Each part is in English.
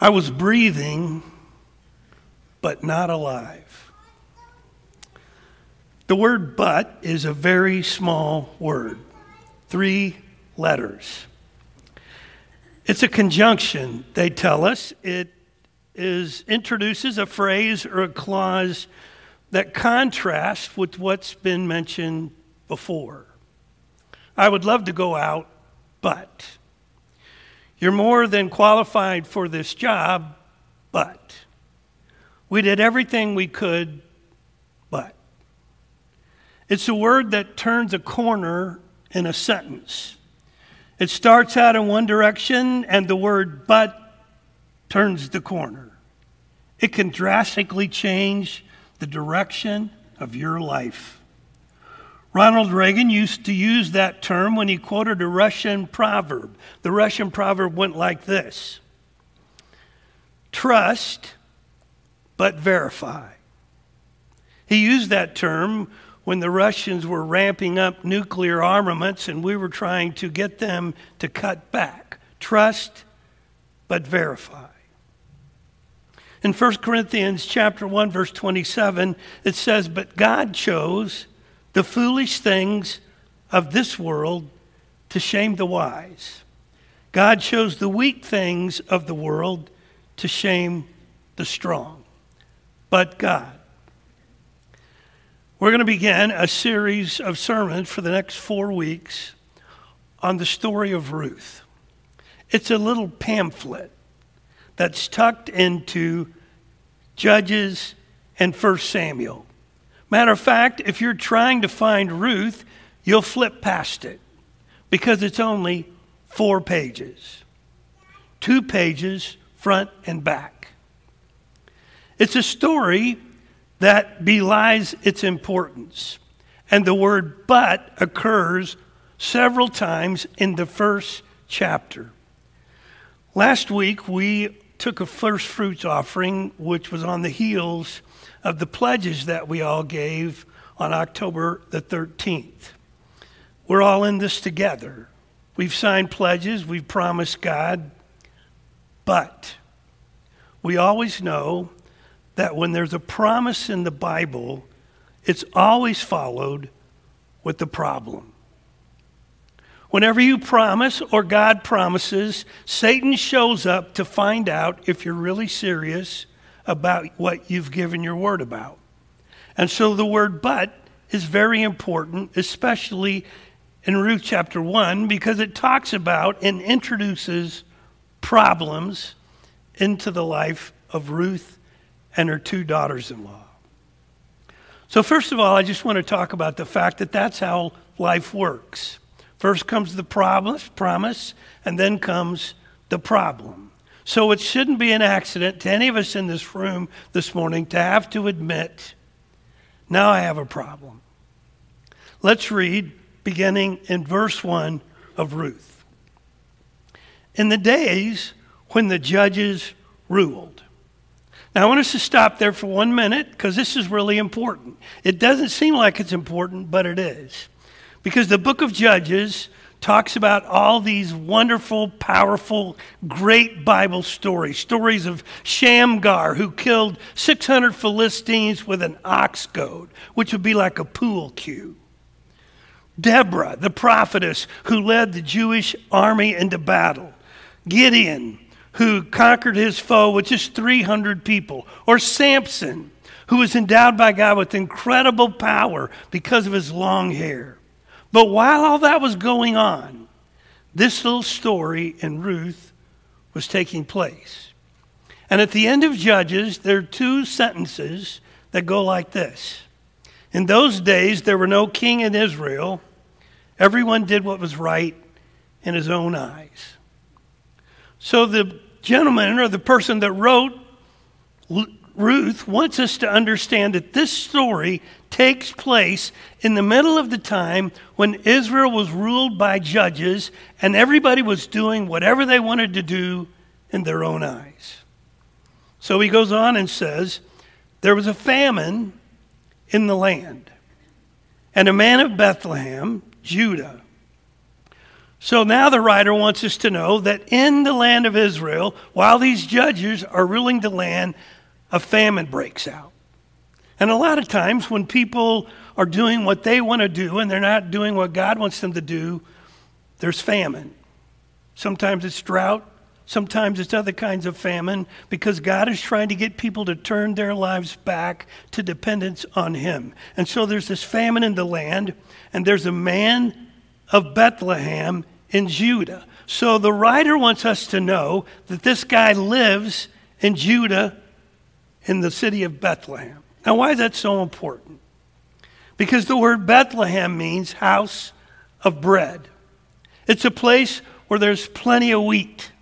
I was breathing, but not alive. The word but is a very small word, 3 letters. It's a conjunction, they tell us. It introduces a phrase or a clause that contrasts with what's been mentioned before. I would love to go out, but. You're more than qualified for this job, but. We did everything we could, but. It's a word that turns a corner in a sentence. It starts out in one direction, and the word but turns the corner. It can drastically change the direction of your life. Ronald Reagan used to use that term when he quoted a Russian proverb. The Russian proverb went like this: trust, but verify. He used that term when the Russians were ramping up nuclear armaments and we were trying to get them to cut back. Trust, but verify. In 1 Corinthians chapter 1, verse 27, it says, "But God chose the foolish things of this world to shame the wise. God chose the weak things of the world to shame the strong. But God." We're going to begin a series of sermons for the next 4 weeks on the story of Ruth. It's a little pamphlet that's tucked into Judges and 1 Samuel. Matter of fact, if you're trying to find Ruth, you'll flip past it because it's only 4 pages. 2 pages, front and back. It's a story that belies its importance. And the word but occurs several times in the first chapter. Last week, we took a first fruits offering, which was on the heels of the pledges that we all gave on October the 13th. We're all in this together. We've signed pledges, we've promised God, but we always know that when there's a promise in the Bible, it's always followed with the problem. Whenever you promise or God promises, Satan shows up to find out if you're really serious about what you've given your word about. And so the word but is very important, especially in Ruth chapter 1, because it talks about and introduces problems into the life of Ruth and her 2 daughters-in-law. So first of all, I just want to talk about the fact that that's how life works. First comes the promise, and then comes the problem. So it shouldn't be an accident to any of us in this room this morning to have to admit, now I have a problem. Let's read, beginning in verse 1 of Ruth. In the days when the judges ruled. Now I want us to stop there for 1 minute because this is really important. It doesn't seem like it's important, but it is. Because the book of Judges talks about all these wonderful, powerful, great Bible stories. Stories of Shamgar, who killed 600 Philistines with an ox goad, which would be like a pool cue. Deborah, the prophetess, who led the Jewish army into battle. Gideon, who conquered his foe with just 300 people. Or Samson, who was endowed by God with incredible power because of his long hair. But while all that was going on, this little story in Ruth was taking place. And at the end of Judges, there are 2 sentences that go like this. In those days, there were no king in Israel. Everyone did what was right in his own eyes. So the gentleman or the person that wrote Ruth wants us to understand that this story takes place in the middle of the time when Israel was ruled by judges and everybody was doing whatever they wanted to do in their own eyes. So he goes on and says, there was a famine in the land, and a man of Bethlehem, Judah, So now the writer wants us to know that in the land of Israel, while these judges are ruling the land, a famine breaks out. And a lot of times when people are doing what they want to do and they're not doing what God wants them to do, there's famine. Sometimes it's drought. Sometimes it's other kinds of famine, because God is trying to get people to turn their lives back to dependence on him. And so there's this famine in the land, and there's a man of Bethlehem in Judah. So the writer wants us to know that this guy lives in Judah, in the city of Bethlehem. Now, why is that so important? Because the word Bethlehem means house of bread. It's a place where there's plenty of wheat.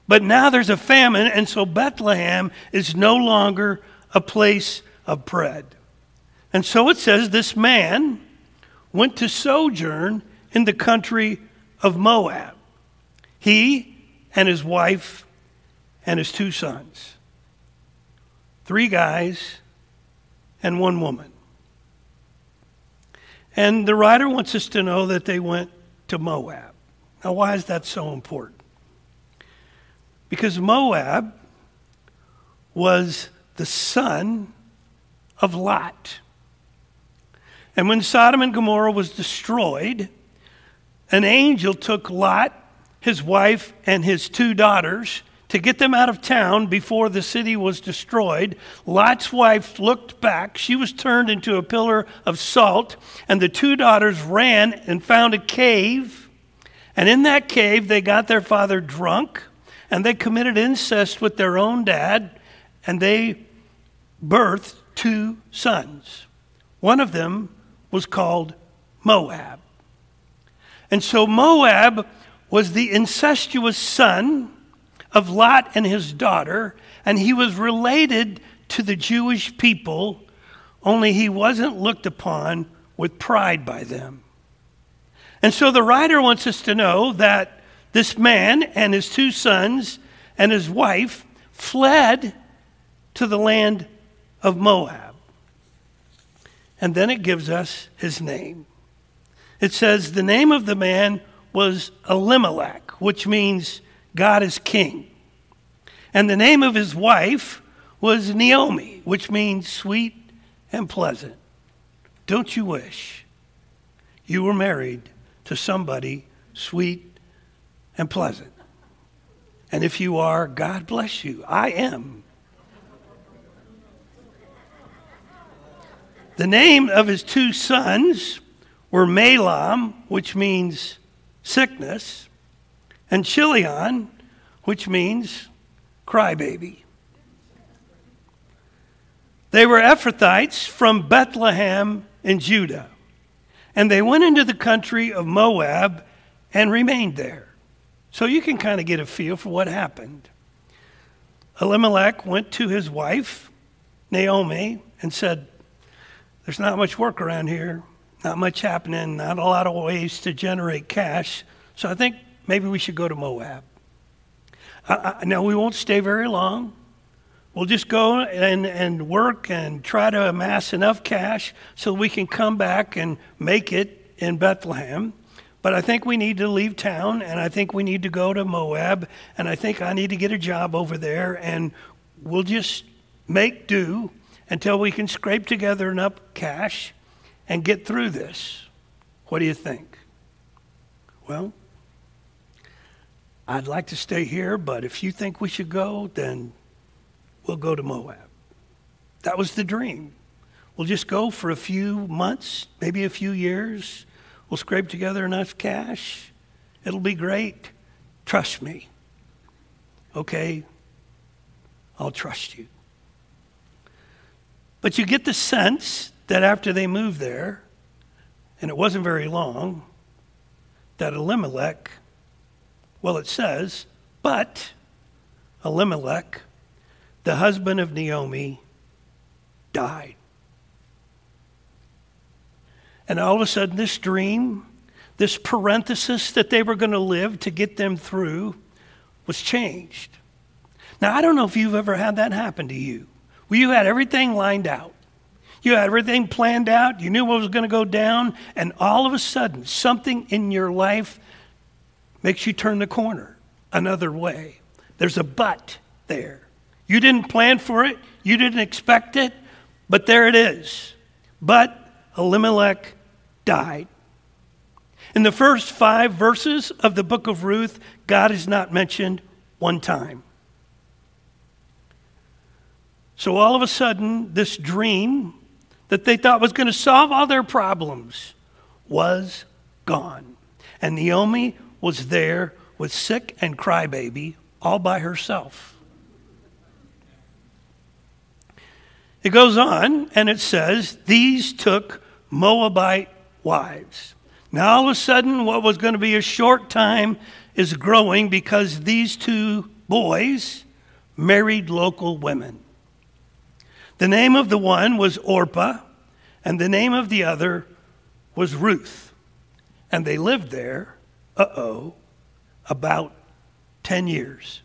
But now there's a famine, and so Bethlehem is no longer a place of bread. And so it says this man went to sojourn in the country of Moab. He and his wife and his 2 sons. 3 guys and 1 woman. And the writer wants us to know that they went to Moab. Now, why is that so important? Because Moab was the son of Lot. And when Sodom and Gomorrah was destroyed, an angel took Lot, his wife, and his 2 daughters to get them out of town before the city was destroyed. Lot's wife looked back. She was turned into a pillar of salt, and the 2 daughters ran and found a cave. And in that cave, they got their father drunk, and they committed incest with their own dad, and they birthed 2 sons. One of them was called Moab. And so Moab was the incestuous son of Lot and his daughter, and he was related to the Jewish people, only he wasn't looked upon with pride by them. And so the writer wants us to know that this man and his 2 sons and his wife fled to the land of Moab. And then it gives us his name. It says the name of the man was Elimelech, which means God is king. And the name of his wife was Naomi, which means sweet and pleasant. Don't you wish you were married to somebody sweet and pleasant? And if you are, God bless you. I am. The name of his 2 sons were Mahlon, which means sickness, and Chilion, which means crybaby. They were Ephrathites from Bethlehem in Judah, and they went into the country of Moab and remained there. So you can kind of get a feel for what happened. Elimelech went to his wife, Naomi, and said, there's not much work around here, not much happening, not a lot of ways to generate cash, so I think maybe we should go to Moab. Now, we won't stay very long. We'll just go and work and try to amass enough cash so we can come back and make it in Bethlehem. But I think we need to leave town, and I think we need to go to Moab, and I think I need to get a job over there, and we'll just make do until we can scrape together enough cash and get through this. What do you think? Well, I'd like to stay here, but if you think we should go, then we'll go to Moab. That was the dream. We'll just go for a few months, maybe a few years. We'll scrape together enough cash. It'll be great. Trust me. Okay? I'll trust you. But you get the sense that after they moved there, and it wasn't very long, that Elimelech, well, it says, but Elimelech, the husband of Naomi, died. And all of a sudden, this dream, this parenthesis that they were going to live to get them through, was changed. Now, I don't know if you've ever had that happen to you. Well, you had everything lined out. You had everything planned out. You knew what was going to go down. And all of a sudden, something in your life makes you turn the corner another way. There's a but there. You didn't plan for it. You didn't expect it. But there it is. But Elimelech died. In the first 5 verses of the book of Ruth, God is not mentioned one time. So all of a sudden, this dream that they thought was going to solve all their problems was gone. And Naomi was there with sick and crybaby all by herself. It goes on and it says, these took Moabite wives. Now all of a sudden, what was going to be a short time is growing because these 2 boys married local women. The name of the one was Orpah, and the name of the other was Ruth. And they lived there, about 10 years.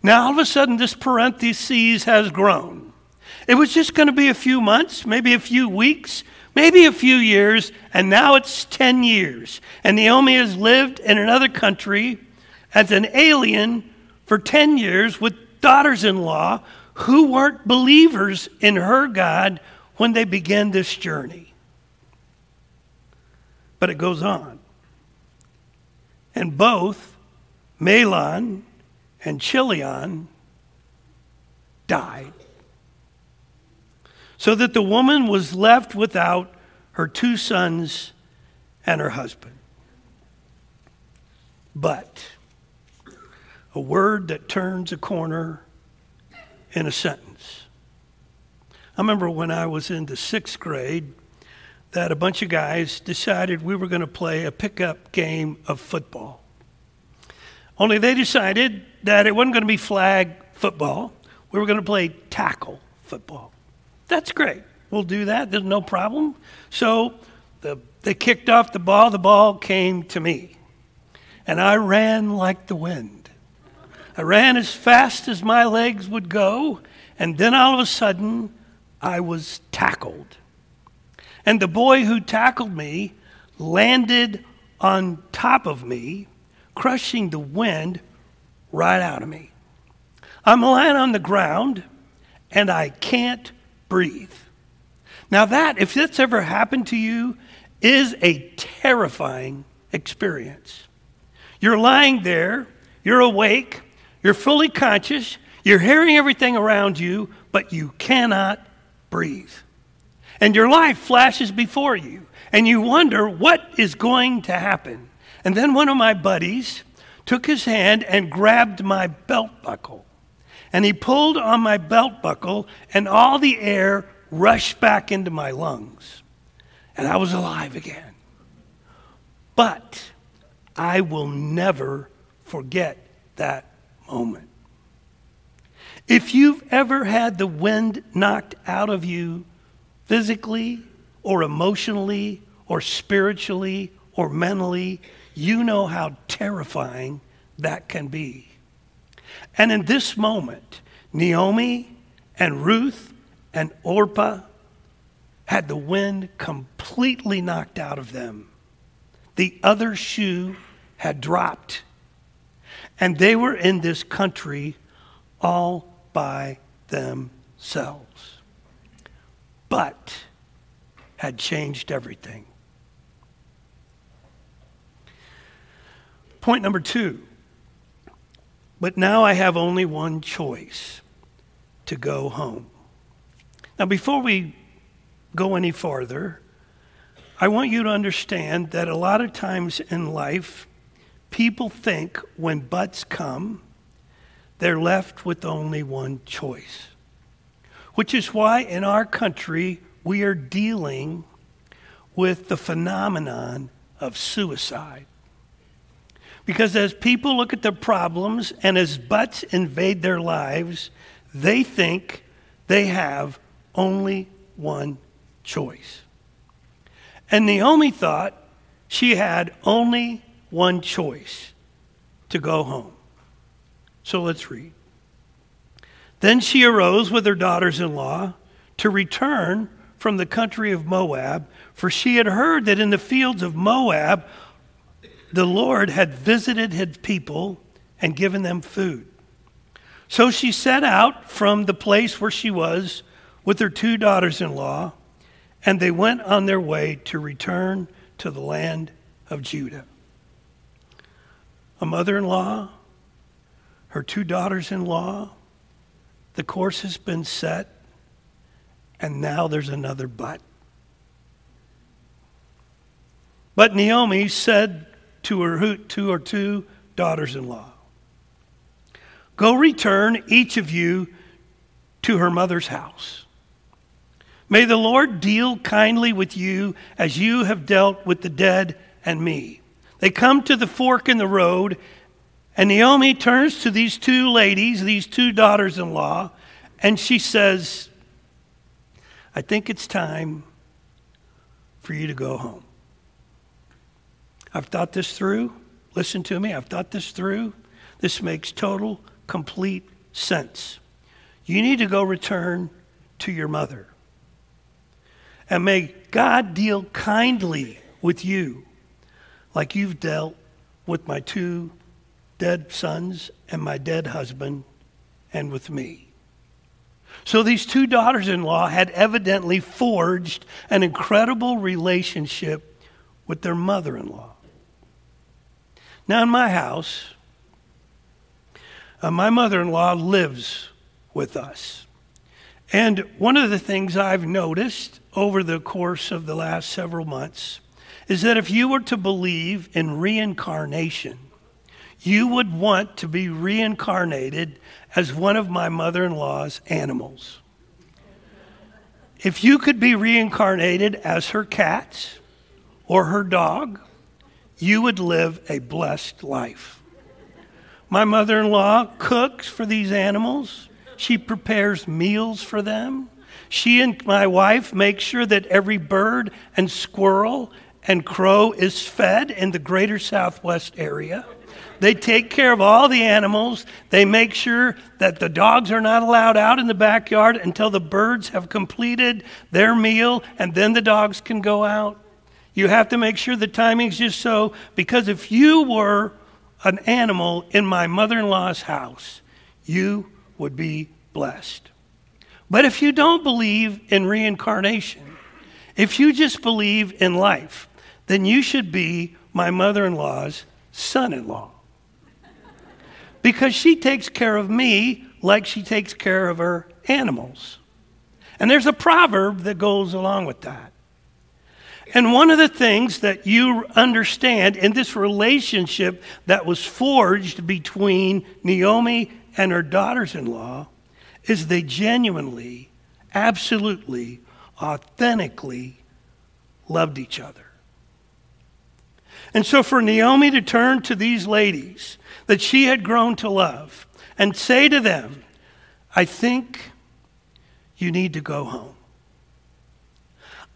Now all of a sudden, this parentheses has grown. It was just going to be a few months, maybe a few weeks, maybe a few years, and now it's 10 years. And Naomi has lived in another country as an alien for 10 years with daughters-in-law who weren't believers in her God when they began this journey. But it goes on. And both Mahlon and Chilion died. So that the woman was left without her 2 sons and her husband. But a word that turns a corner in a sentence. I remember when I was in the 6th grade that a bunch of guys decided we were going to play a pickup game of football. Only they decided that it wasn't going to be flag football. We were going to play tackle football. That's great. We'll do that. There's no problem. So they kicked off the ball. The ball came to me. And I ran like the wind. I ran as fast as my legs would go. And then all of a sudden, I was tackled. And the boy who tackled me landed on top of me, crushing the wind right out of me. I'm lying on the ground, and I can't breathe. Now that, if that's ever happened to you, is a terrifying experience. You're lying there, you're awake, you're fully conscious, you're hearing everything around you, but you cannot breathe. And your life flashes before you, and you wonder what is going to happen. And then one of my buddies took his hand and grabbed my belt buckle. And he pulled on my belt buckle, and all the air rushed back into my lungs. And I was alive again. But I will never forget that moment. If you've ever had the wind knocked out of you physically or emotionally or spiritually or mentally, you know how terrifying that can be. And in this moment, Naomi and Ruth and Orpah had the wind completely knocked out of them. The other shoe had dropped. And they were in this country all by themselves. But had changed everything. Point number 2. But now I have only one choice: to go home. Now, before we go any farther, I want you to understand that a lot of times in life, people think when buts come, they're left with only one choice. Which is why in our country, we are dealing with the phenomenon of suicide. Because as people look at their problems and as buts invade their lives, they think they have only one choice. And Naomi thought she had only one choice: to go home. So let's read. Then she arose with her daughters-in-law to return from the country of Moab, for she had heard that in the fields of Moab the Lord had visited his people and given them food. So she set out from the place where she was with her 2 daughters-in-law, and they went on their way to return to the land of Judah. A mother-in-law, her 2 daughters-in-law, the course has been set, and now there's another but. But Naomi said to her 2 daughters-in-law, "Go return, each of you, to her mother's house. May the Lord deal kindly with you as you have dealt with the dead and me." They come to the fork in the road, and Naomi turns to these 2 ladies, these 2 daughters-in-law, and she says, "I think it's time for you to go home. I've thought this through. Listen to me. I've thought this through. This makes total, complete sense. You need to go return to your mother. And may God deal kindly with you like you've dealt with my 2 dead sons and my dead husband and with me." So these 2 daughters-in-law had evidently forged an incredible relationship with their mother-in-law. Now in my house, my mother-in-law lives with us. And one of the things I've noticed over the course of the last several months is that if you were to believe in reincarnation, you would want to be reincarnated as one of my mother-in-law's animals. If you could be reincarnated as her cat or her dog, you would live a blessed life. My mother-in-law cooks for these animals. She prepares meals for them. She and my wife make sure that every bird and squirrel and crow is fed in the greater Southwest area. They take care of all the animals. They make sure that the dogs are not allowed out in the backyard until the birds have completed their meal, and then the dogs can go out. You have to make sure the timing's just so, because if you were an animal in my mother-in-law's house, you would be blessed. But if you don't believe in reincarnation, if you just believe in life, then you should be my mother-in-law's son-in-law. Because she takes care of me like she takes care of her animals. And there's a proverb that goes along with that. And one of the things that you understand in this relationship that was forged between Naomi and her daughters-in-law is they genuinely, absolutely, authentically loved each other. And so for Naomi to turn to these ladies that she had grown to love and say to them, "I think you need to go home.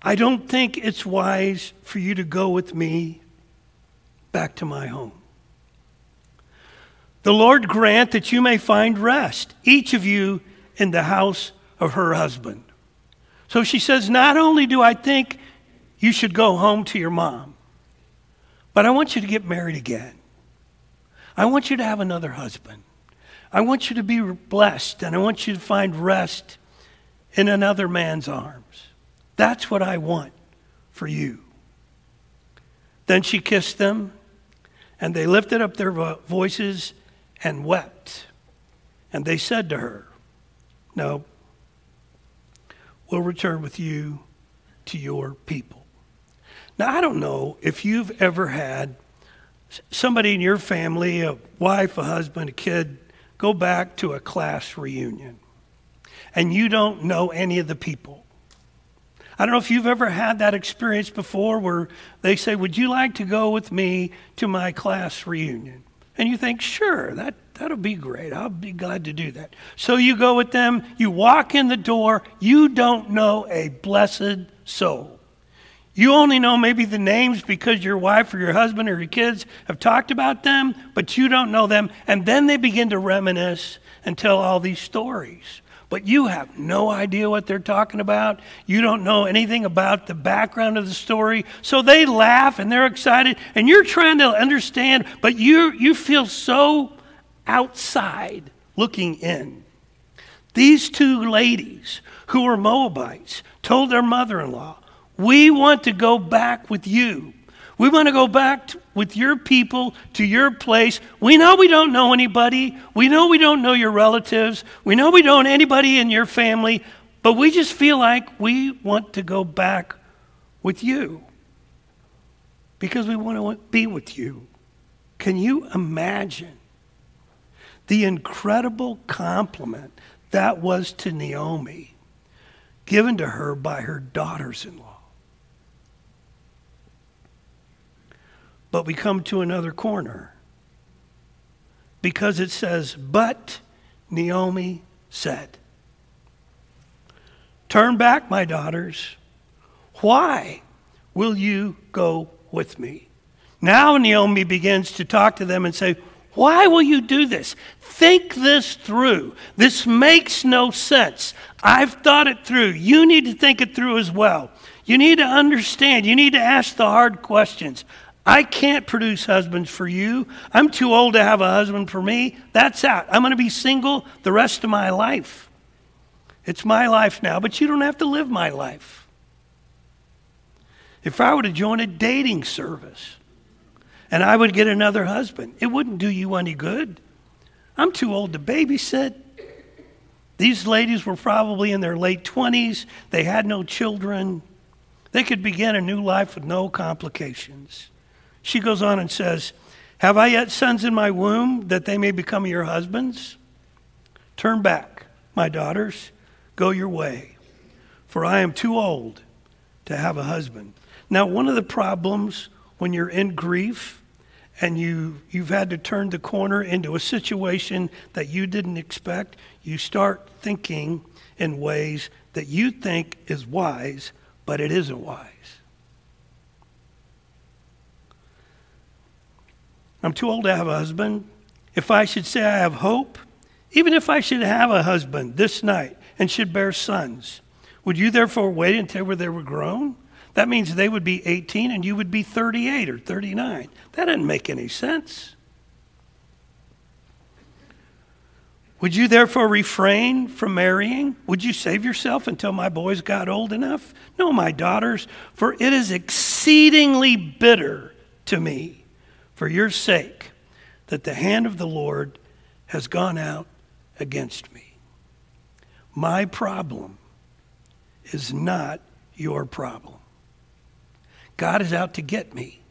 I don't think it's wise for you to go with me back to my home. The Lord grant that you may find rest, each of you in the house of her husband." So she says, not only do I think you should go home to your mom, but I want you to get married again. I want you to have another husband. I want you to be blessed, and I want you to find rest in another man's arms. That's what I want for you. Then she kissed them, and they lifted up their voices and wept. And they said to her, "No, we'll return with you to your people." Now, I don't know if you've ever had somebody in your family, a wife, a husband, a kid, go back to a class reunion, and you don't know any of the people. I don't know if you've ever had that experience before where they say, "Would you like to go with me to my class reunion?" And you think, "Sure, that'll be great. I'll be glad to do that." So you go with them, you walk in the door, you don't know a blessed soul. You only know maybe the names because your wife or your husband or your kids have talked about them, but you don't know them. And then they begin to reminisce and tell all these stories. but you have no idea what they're talking about. You don't know anything about the background of the story. So they laugh and they're excited, and you're trying to understand, but you feel so outside looking in. These two ladies who were Moabites told their mother-in-law, we want to go back with you. We want to go back with your people to your place. We know we don't know anybody. We know we don't know your relatives. We know we don't know anybody in your family, but we just feel like we want to go back with you because we want to be with you. Can you imagine the incredible compliment that was to Naomi, given to her by her daughters-in-law? But we come to another corner because it says, but Naomi said, turn back, my daughters. Why will you go with me? Now Naomi begins to talk to them and say, why will you do this? Think this through. This makes no sense. I've thought it through. You need to think it through as well. You need to understand. You need to ask the hard questions. I can't produce husbands for you. I'm too old to have a husband for me. That's out. I'm going to be single the rest of my life. It's my life now, but you don't have to live my life. If I were to join a dating service and I would get another husband, it wouldn't do you any good. I'm too old to babysit. These ladies were probably in their late 20s. They had no children. They could begin a new life with no complications. She goes on and says, have I yet sons in my womb that they may become your husbands? Turn back, my daughters, go your way, for I am too old to have a husband. Now, one of the problems when you're in grief and you've had to turn the corner into a situation that you didn't expect, you start thinking in ways that you think is wise, but it isn't wise. I'm too old to have a husband. If I should say I have hope, even if I should have a husband this night and should bear sons, would you therefore wait until they were grown? That means they would be 18 and you would be 38 or 39. That doesn't make any sense. Would you therefore refrain from marrying? Would you save yourself until my boys got old enough? No, my daughters, for it is exceedingly bitter to me for your sake that the hand of the Lord has gone out against me. My problem is not your problem. God is out to get me.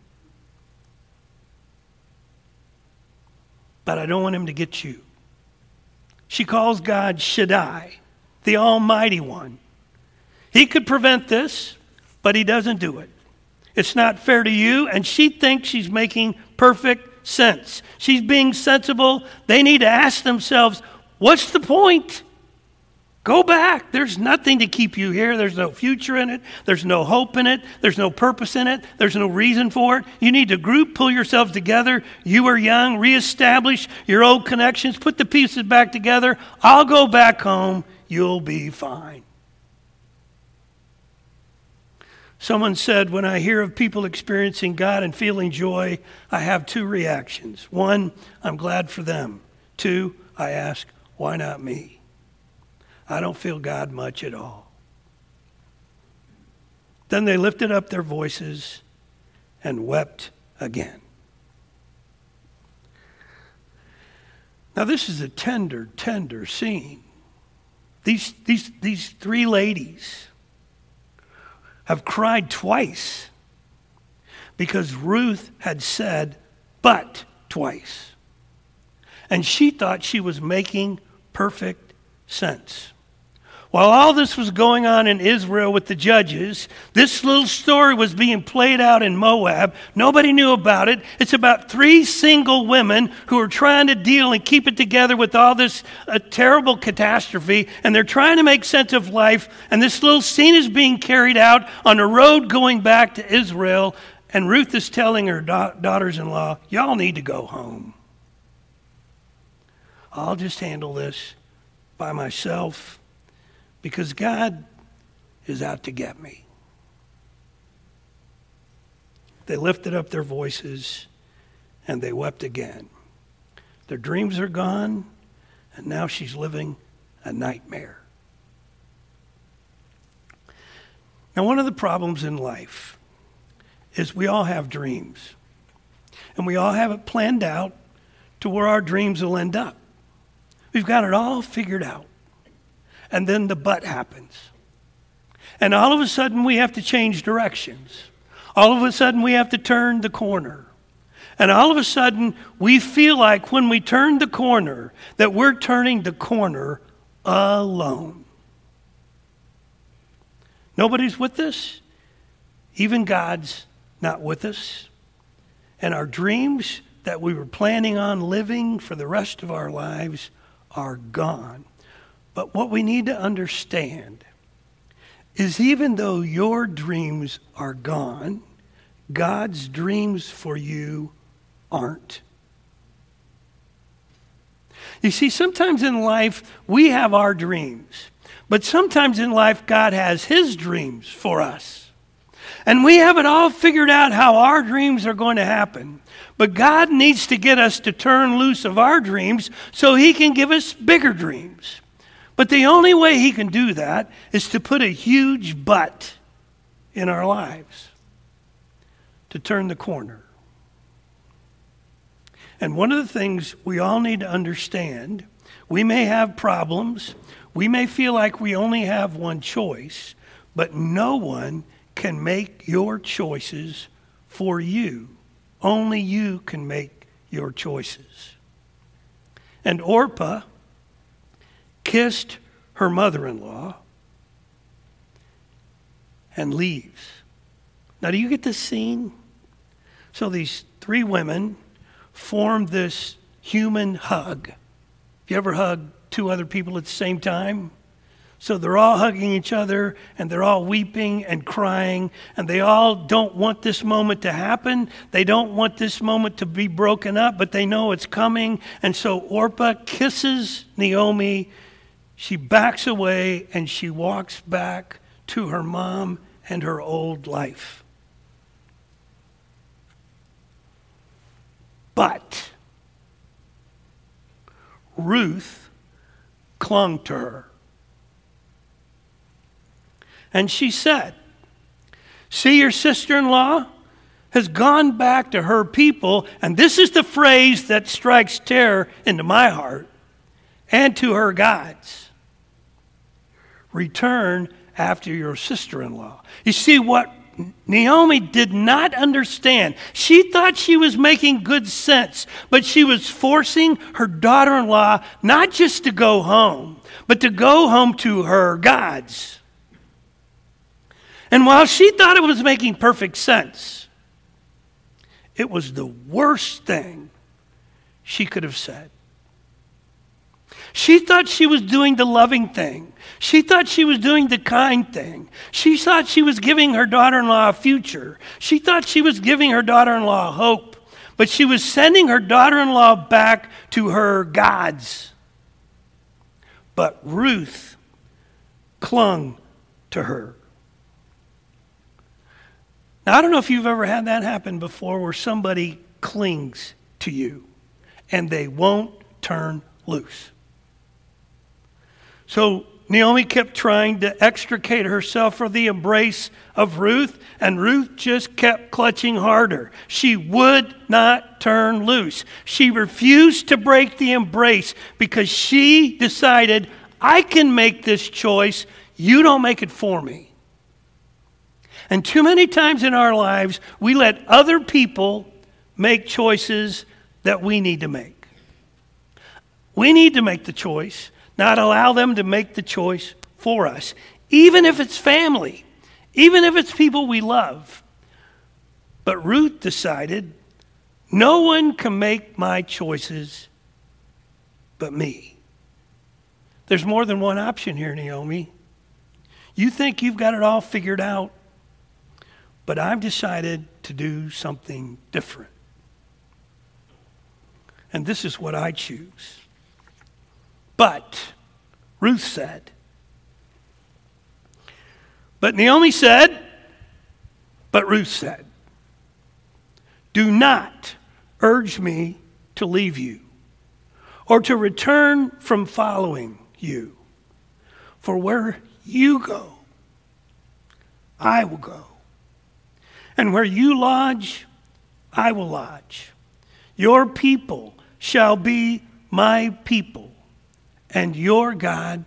But I don't want him to get you. She calls God Shaddai, the Almighty One. He could prevent this, but he doesn't do it. It's not fair to you, and she thinks she's making perfect sense. She's being sensible. They need to ask themselves, what's the point? Go back. There's nothing to keep you here. There's no future in it. There's no hope in it. There's no purpose in it. There's no reason for it. You need to pull yourselves together. You are young. Reestablish your old connections. Put the pieces back together. I'll go back home. You'll be fine. Someone said, when I hear of people experiencing God and feeling joy, I have two reactions. One, I'm glad for them. Two, I ask, why not me? I don't feel God much at all. Then they lifted up their voices and wept again. Now this is a tender, tender scene. These three ladies have cried twice because Ruth had said but twice. And she thought she was making perfect sense. While all this was going on in Israel with the judges, this little story was being played out in Moab. Nobody knew about it. It's about three single women who are trying to deal and keep it together with all this terrible catastrophe, and they're trying to make sense of life, and this little scene is being carried out on a road going back to Israel, and Ruth is telling her daughters-in-law, y'all need to go home. I'll just handle this by myself. because God is out to get me. They lifted up their voices and they wept again. Their dreams are gone, and now she's living a nightmare. Now, one of the problems in life is we all have dreams. And we all have it planned out to where our dreams will end up. We've got it all figured out. And then the but happens. And all of a sudden we have to change directions. All of a sudden we have to turn the corner. And all of a sudden we feel like when we turn the corner that we're turning the corner alone. Nobody's with us. Even God's not with us. And our dreams that we were planning on living for the rest of our lives are gone. But what we need to understand is even though your dreams are gone, God's dreams for you aren't. You see, sometimes in life we have our dreams, but sometimes in life God has his dreams for us. And we have it all figured out how our dreams are going to happen. But God needs to get us to turn loose of our dreams so he can give us bigger dreams. But the only way he can do that is to put a huge but in our lives, to turn the corner. And one of the things we all need to understand, we may have problems, we may feel like we only have one choice, but no one can make your choices for you. Only you can make your choices. And Orpah kissed her mother-in-law and leaves. Now, do you get this scene? So these three women form this human hug. Have you ever hugged two other people at the same time? So they're all hugging each other, and they're all weeping and crying, and they all don't want this moment to happen. They don't want this moment to be broken up, but they know it's coming. And so Orpah kisses Naomi. She backs away, and she walks back to her mom and her old life. But Ruth clung to her. And she said, "See, your sister-in-law has gone back to her people," and this is the phrase that strikes terror into my heart, "and to her gods. Return after your sister-in-law." You see, what Naomi did not understand, she thought she was making good sense, but she was forcing her daughter-in-law not just to go home, but to go home to her gods. And while she thought it was making perfect sense, it was the worst thing she could have said. She thought she was doing the loving thing. She thought she was doing the kind thing. She thought she was giving her daughter-in-law a future. She thought she was giving her daughter-in-law hope. But she was sending her daughter-in-law back to her gods. But Ruth clung to her. Now, I don't know if you've ever had that happen before, where somebody clings to you and they won't turn loose. So Naomi kept trying to extricate herself from the embrace of Ruth, and Ruth just kept clutching harder. She would not turn loose. She refused to break the embrace because she decided, I can make this choice, you don't make it for me. And too many times in our lives, we let other people make choices that we need to make. We need to make the choice, not allow them to make the choice for us. Even if it's family, even if it's people we love. But Ruth decided, no one can make my choices but me. There's more than one option here, Naomi. You think you've got it all figured out, but I've decided to do something different. And this is what I choose. But Ruth said, But Ruth said, do not urge me to leave you or to return from following you. For where you go, I will go. And where you lodge, I will lodge. Your people shall be my people, and your God,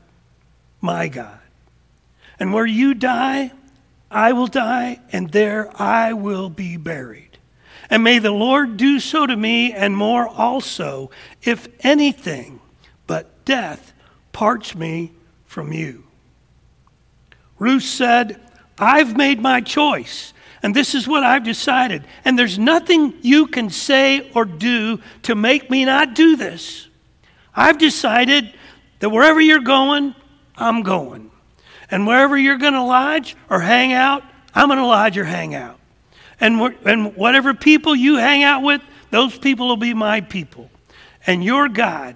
my God. And where you die, I will die, and there I will be buried. And may the Lord do so to me, and more also, if anything but death parts me from you. Ruth said, I've made my choice, and this is what I've decided. And there's nothing you can say or do to make me not do this. I've decided that wherever you're going, I'm going. And wherever you're going to lodge or hang out, I'm going to lodge or hang out. And whatever people you hang out with, those people will be my people. And your God,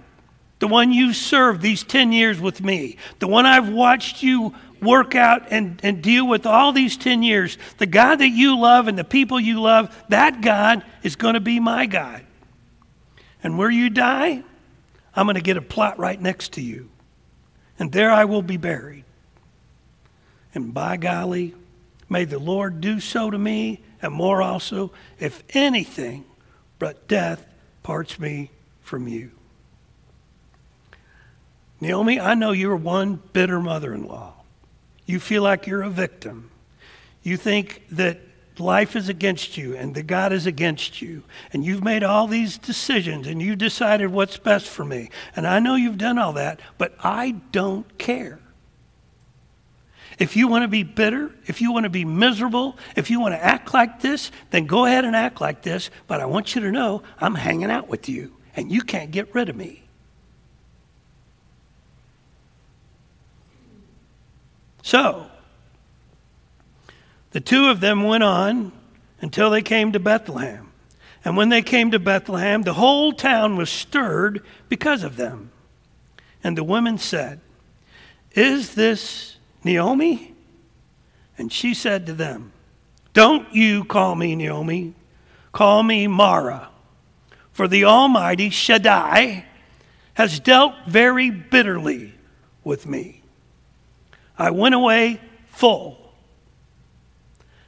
the one you served these 10 years with me, the one I've watched you work out and deal with all these 10 years, the God that you love and the people you love, that God is going to be my God. And where you die, I'm going to get a plot right next to you. And there I will be buried. And by golly, may the Lord do so to me, and more also, if anything but death parts me from you. Naomi, I know you're one bitter mother-in-law. You feel like you're a victim. You think that life is against you and that God is against you. And you've made all these decisions and you've decided what's best for me. And I know you've done all that, but I don't care. If you want to be bitter, if you want to be miserable, if you want to act like this, then go ahead and act like this. But I want you to know I'm hanging out with you and you can't get rid of me. So, the two of them went on until they came to Bethlehem. And when they came to Bethlehem, the whole town was stirred because of them. And the women said, "Is this Naomi?" And she said to them, "Don't you call me Naomi, call me Mara. For the Almighty Shaddai has dealt very bitterly with me. I went away full,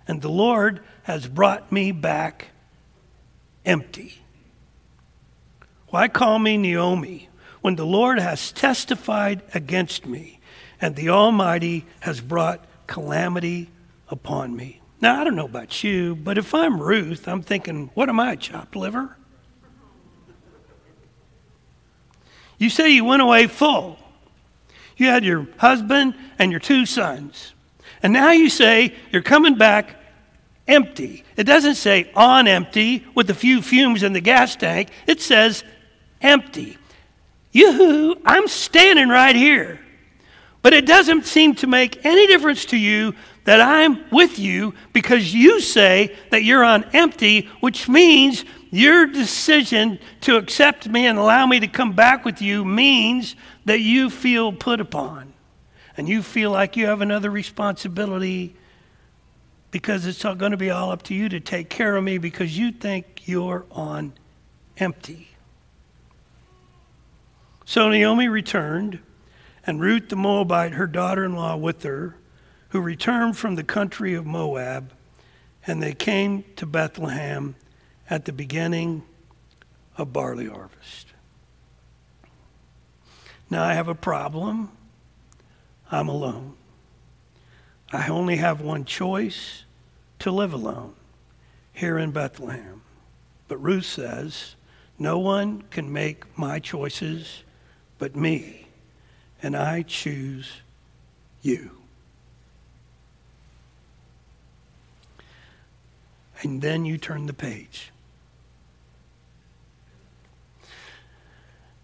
and the Lord has brought me back empty. Why call me Naomi when the Lord has testified against me, and the Almighty has brought calamity upon me?" Now, I don't know about you, but if I'm Ruth, I'm thinking, what am I, chopped liver? You say you went away full. You had your husband and your 2 sons. And now you say you're coming back empty. It doesn't say on empty with a few fumes in the gas tank. It says empty. Yoo-hoo, I'm standing right here. But it doesn't seem to make any difference to you that I'm with you because you say that you're on empty, which means your decision to accept me and allow me to come back with you means that you feel put upon. And you feel like you have another responsibility because it's going to be all up to you to take care of me because you think you're on empty. So Naomi returned, and Ruth the Moabite, her daughter-in-law, with her, who returned from the country of Moab, and they came to Bethlehem at the beginning of barley harvest. Now I have a problem. I'm alone. I only have one choice, to live alone here in Bethlehem. But Ruth says, no one can make my choices but me, and I choose you. And then you turn the page.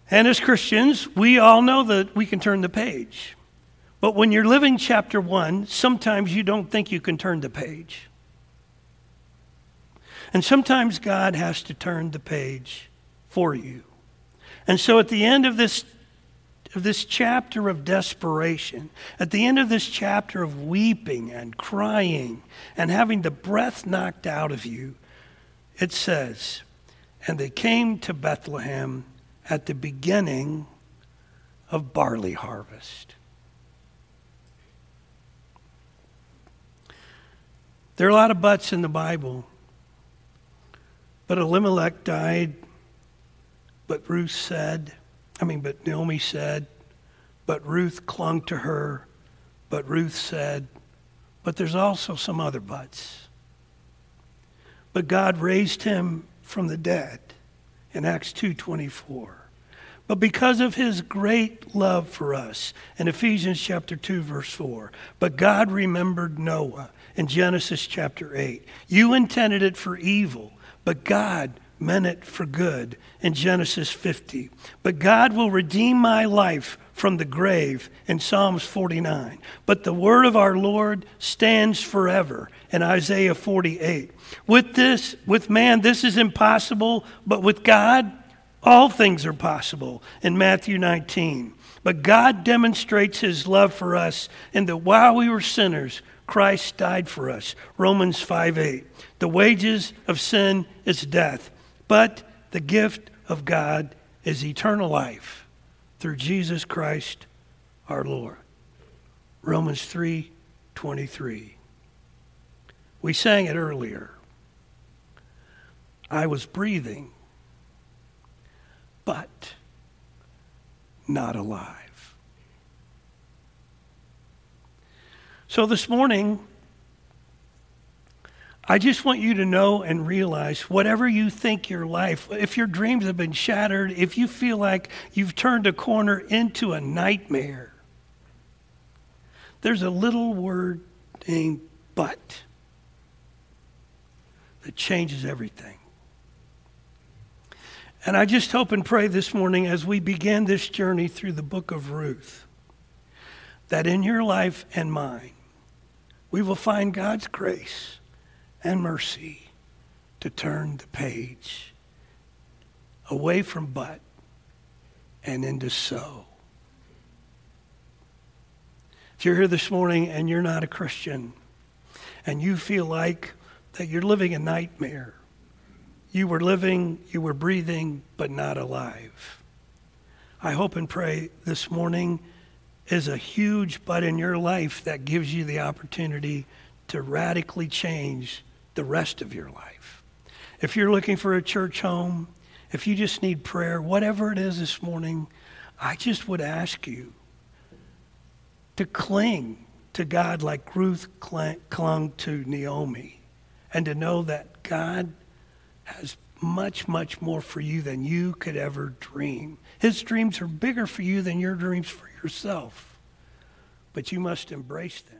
And as Christians, we all know that we can turn the page. But when you're living chapter 1, sometimes you don't think you can turn the page. And sometimes God has to turn the page for you. And so at the end of of this chapter of desperation, at the end of this chapter of weeping and crying and having the breath knocked out of you, it says, and they came to Bethlehem at the beginning of barley harvest. There are a lot of buts in the Bible. But Elimelech died, but Naomi said, but Ruth clung to her, but Ruth said, but there's also some other buts. But God raised him from the dead in Acts 2:24. But because of his great love for us, in Ephesians chapter 2, verse 4, but God remembered Noah in Genesis chapter 8. You intended it for evil, but God meant it for good in Genesis 50. But God will redeem my life from the grave in Psalms 49. But the word of our Lord stands forever in Isaiah 48. With man, this is impossible, but with God, all things are possible in Matthew 19. But God demonstrates his love for us in that while we were sinners, Christ died for us. Romans 5:8. The wages of sin is death, but the gift of God is eternal life through Jesus Christ our Lord. Romans 3:23. We sang it earlier. I was breathing, but not alive. So this morning, I just want you to know and realize whatever you think your life, if your dreams have been shattered, if you feel like you've turned a corner into a nightmare, there's a little word named but that changes everything. And I just hope and pray this morning as we begin this journey through the book of Ruth, that in your life and mine, we will find God's grace and mercy to turn the page away from but and into so. If you're here this morning and you're not a Christian and you feel like that you're living a nightmare, you were breathing, but not alive, I hope and pray this morning is a huge but in your life that gives you the opportunity to radically change the rest of your life. If you're looking for a church home, if you just need prayer, whatever it is this morning, I just would ask you to cling to God like Ruth clung to Naomi, and to know that God has much, much more for you than you could ever dream. His dreams are bigger for you than your dreams for yourself, but you must embrace them.